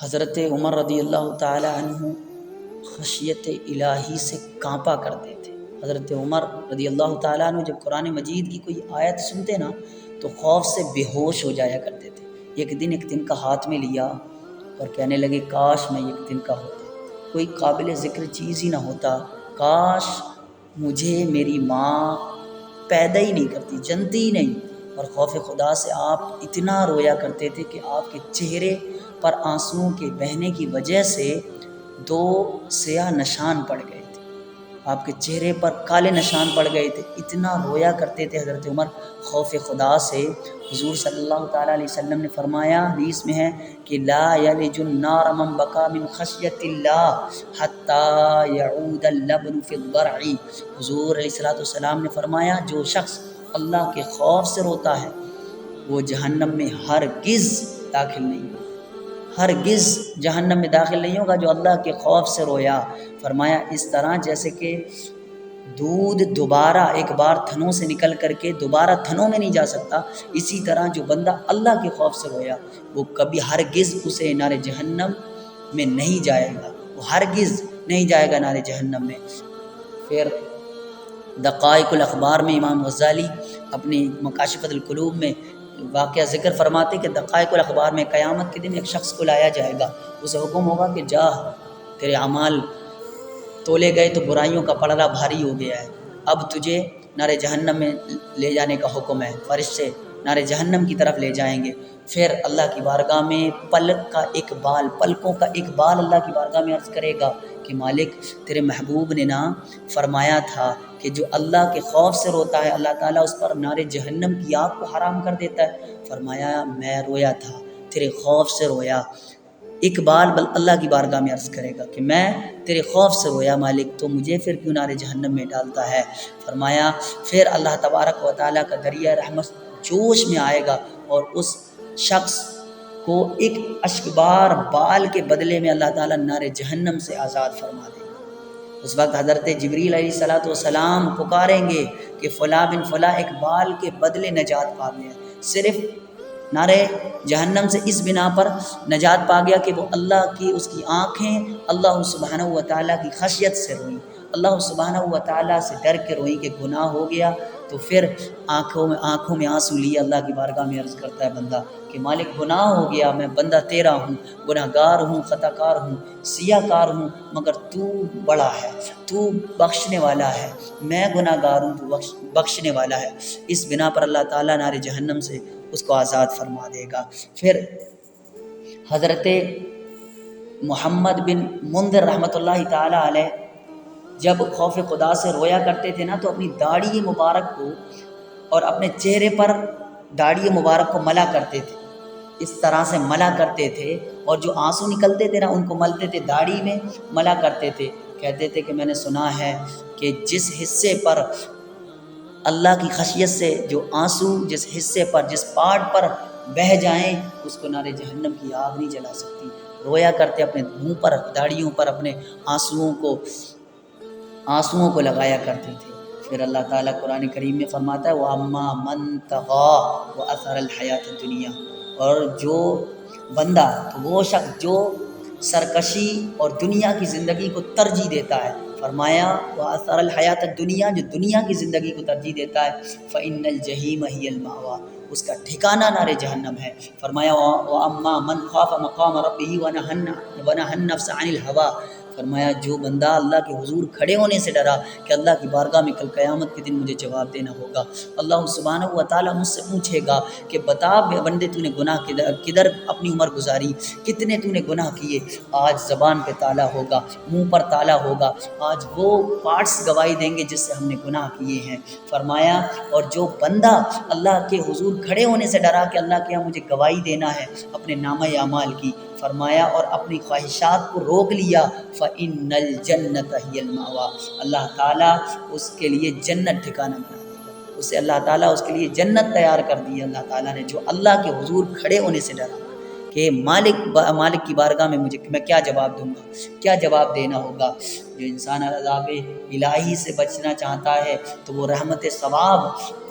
حضرت عمر رضی اللہ تعالی عنہ خشیت الہی سے کانپا کرتے تھے۔ حضرت عمر رضی اللہ تعالیٰ عنہ جب قرآن مجید کی کوئی آیت سنتے نا تو خوف سے بے ہوش ہو جایا کرتے تھے۔ ایک دن کا ہاتھ میں لیا اور کہنے لگے کاش میں ایک دن کا ہوتا، کوئی قابل ذکر چیز ہی نہ ہوتا، کاش مجھے میری ماں پیدا ہی نہیں کرتی، جنتی ہی نہیں۔ اور خوف خدا سے آپ اتنا رویا کرتے تھے کہ آپ کے چہرے پر آنسوؤں کے بہنے کی وجہ سے 2 سیاہ نشان پڑ گئے تھے، آپ کے چہرے پر کالے نشان پڑ گئے تھے، اتنا رویا کرتے تھے حضرت عمر خوف خدا سے۔ حضور صلی اللہ تعالیٰ علیہ وسلم نے فرمایا، حدیث میں ہے کہ لا یلج النار من بکا من خشیت اللہ حتی یعود اللبن فی الضرع۔ حضور علیہ السلام نے فرمایا جو شخص اللہ کے خوف سے روتا ہے وہ جہنم میں ہرگز داخل نہیں ہوگا، ہرگز جہنم میں داخل نہیں ہوگا جو اللہ کے خوف سے رویا۔ فرمایا اس طرح جیسے کہ دودھ دوبارہ ایک بار تھنوں سے نکل کر کے دوبارہ تھنوں میں نہیں جا سکتا، اسی طرح جو بندہ اللہ کے خوف سے رویا وہ کبھی ہرگز اسے نار جہنم میں نہیں جائے گا، وہ ہرگز نہیں جائے گا نار جہنم میں۔ پھر دقائق الاخبار میں امام غزالی اپنی مکاشفۃ القلوب میں واقعہ ذکر فرماتے کہ دقائق الاخبار میں قیامت کے دن ایک شخص کو لایا جائے گا، اسے حکم ہوگا کہ جا تیرے اعمال تولے گئے تو برائیوں کا پلڑا بھاری ہو گیا ہے، اب تجھے نار جہنم میں لے جانے کا حکم ہے۔ فرشتے نار جہنم کی طرف لے جائیں گے، پھر اللہ کی بارگاہ میں پلکوں کا ایک بال اللہ کی بارگاہ میں عرض کرے گا کہ مالک تیرے محبوب نے نا فرمایا تھا کہ جو اللہ کے خوف سے روتا ہے اللہ تعالیٰ اس پر نار جہنم کی آگ کو حرام کر دیتا ہے۔ فرمایا میں رویا تھا، تیرے خوف سے رویا۔ اقبال اللہ کی بارگاہ میں عرض کرے گا کہ میں تیرے خوف سے رویا مالک، تو مجھے پھر کیوں نار جہنم میں ڈالتا ہے۔ فرمایا پھر اللہ تبارک و تعالیٰ کا دریا رحمت جوش میں آئے گا اور اس شخص کو ایک اشکبار بال کے بدلے میں اللہ تعالیٰ نار جہنم سے آزاد فرما دے گا۔ اس وقت حضرت جبریل علیہ السلام پکاریں گے کہ فلاں بن فلاں ایک بال کے بدلے نجات پا گیا، صرف نارے جہنم سے اس بنا پر نجات پا گیا کہ وہ اللہ کی اس کی آنکھیں اللہ سبحانہ و تعالیٰ کی خشیت سے روئیں، اللہ سبحانہ و تعالیٰ سے ڈر کے روئیں کہ گناہ ہو گیا، تو پھر آنکھوں میں آنسو لیے اللہ کی بارگاہ میں عرض کرتا ہے بندہ کہ مالک گناہ ہو گیا، میں بندہ تیرا ہوں، گناہ گار ہوں، خطا کار ہوں، سیاہ کار ہوں، مگر تو بڑا ہے، تو بخشنے والا ہے، میں گناہ گار ہوں، تو بخشنے والا ہے۔ اس بنا پر اللہ تعالیٰ نار جہنم سے اس کو آزاد فرما دے گا۔ پھر حضرت محمد بن منذر رحمۃ اللہ تعالی علیہ جب خوف خدا سے رویا کرتے تھے نا تو اپنی داڑھی مبارک کو اور اپنے چہرے پر داڑھی مبارک کو ملا کرتے تھے، اس طرح سے ملا کرتے تھے، اور جو آنسو نکلتے تھے نا ان کو ملتے تھے، داڑھی میں ملا کرتے تھے۔ کہتے تھے کہ میں نے سنا ہے کہ جس حصے پر اللہ کی خشیت سے جو آنسو جس حصے پر جس پارٹ پر بہہ جائیں اس کو نار جہنم کی آگ نہیں جلا سکتی۔ رویا کرتے اپنے منہ پر، داڑھیوں پر اپنے آنسوؤں کو لگایا کرتے تھے۔ پھر اللہ تعالیٰ قرآن کریم میں فرماتا ہے وَأَمَّا مَن طَغَىٰ وَأَثَرَ الْحَيَاةَ الدُّنْيَا، اور جو بندہ تو وہ شخص جو سرکشی اور دنیا کی زندگی کو ترجیح دیتا ہے، فرمایا وَأَثَرَ الْحَيَاةَ الدُّنْيَا، جو دنیا کی زندگی کو ترجیح دیتا ہے، فَإِنَّ الْجَحِيمَ هِيَ الْمَأْوَىٰ، اس کا ٹھکانہ نار جہنم ہے۔ فرمایا وَأَمَّا مَنْ خَافَ مَقَامَ رَبِّهِ وَنَهَى النَّفْسَ عَنِ الْهَوَىٰ، فرمایا جو بندہ اللہ کے حضور کھڑے ہونے سے ڈرا کہ اللہ کی بارگاہ میں کل قیامت کے دن مجھے جواب دینا ہوگا، اللہ سبحانہ و تعالیٰ مجھ سے پوچھے گا کہ بتا بندے تو نے گناہ کدھر اپنی عمر گزاری، کتنے تو نے گناہ کیے۔ آج زبان پہ تالا ہوگا، منہ پر تالا ہوگا، آج وہ پارٹس گواہی دیں گے جس سے ہم نے گناہ کیے ہیں۔ فرمایا اور جو بندہ اللہ کے حضور کھڑے ہونے سے ڈرا کہ اللہ کے یہاں مجھے گواہی دینا ہے اپنے نامہ اعمال کی، فرمایا اور اپنی خواہشات کو روک لیا، فَإِنَّ الْجَنَّةَ هِيَ الْمَأْوَىٰ، اللہ تعالیٰ اس کے لیے جنت ٹھکانہ بنا دے گا، اسے اللہ تعالیٰ اس کے لیے جنت تیار کر دی ہے اللہ تعالیٰ نے، جو اللہ کے حضور کھڑے ہونے سے ڈرا کہ مالک کی بارگاہ میں میں کیا جواب دوں گا، کیا جواب دینا ہوگا۔ جو انسان عذاب الہی سے بچنا چاہتا ہے تو وہ رحمت ثواب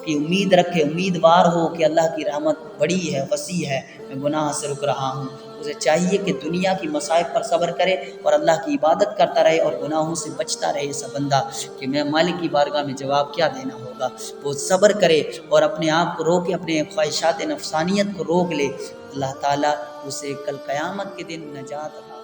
کی امید رکھے، امیدوار ہو کہ اللہ کی رحمت بڑی ہے، وسیع ہے، میں گناہ سے رک رہا ہوں، اسے چاہیے کہ دنیا کی مصائب پر صبر کرے اور اللہ کی عبادت کرتا رہے اور گناہوں سے بچتا رہے ایسا بندہ کہ میں مالک کی بارگاہ میں جواب کیا دینا ہوگا۔ وہ صبر کرے اور اپنے آپ کو روکے، اپنے خواہشات نفسانیت کو روک لے، اللہ تعالیٰ اسے کل قیامت کے دن نجات عطا